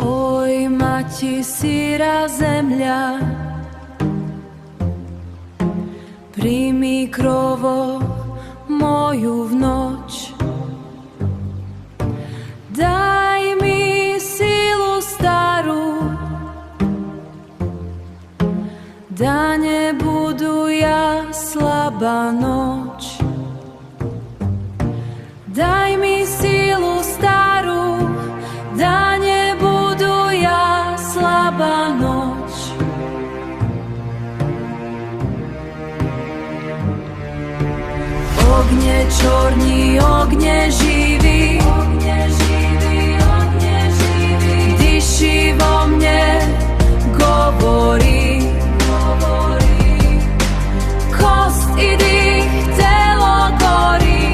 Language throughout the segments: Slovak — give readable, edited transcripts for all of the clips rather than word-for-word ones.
Oj, mati sýra zemľa, príjmi krovo moju v noč. Daj mi sílu starú, da nebudu ja slabá noč. Daj mi sílu starú, da nebudu ja slabá noč. Ogne čorní, ogne živý, dyši vo mne, govorí. Kost i dých, telo gorí,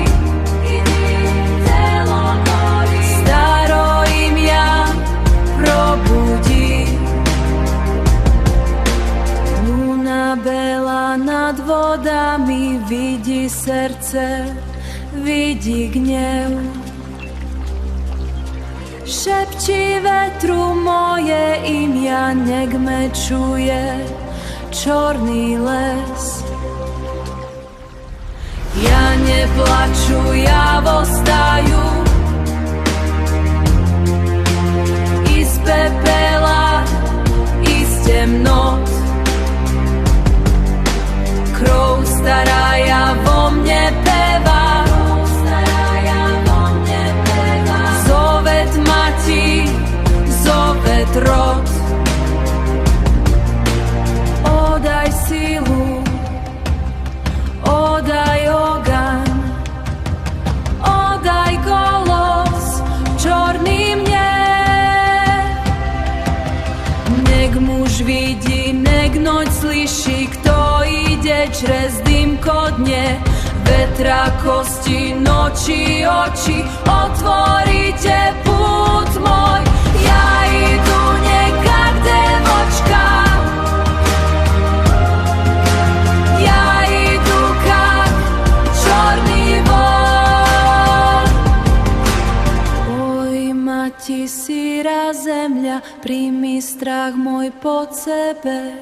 staro im ja probudí. Luna bela nad vodami, vidí srdce, vidí gniev. Šepčí vetru moje imia, nek me čuje čorný les. Ja neplaču, ja vostaju iz pepela, iz temnot. Krov staraja vo mne peva, zovet mati, zovet rod. Odaj silu, odaj ogaň, odaj golos čorný mne. Nek muž vidí, nek noť slyší, kto ide črez dymko dne. Vetra kosti, noči oči, otvoríte pút môj. Ja idu nekak devočka, ja idu kak čorný vol. Oj, mati sýra zemľa, príjmi strach môj pod sebe.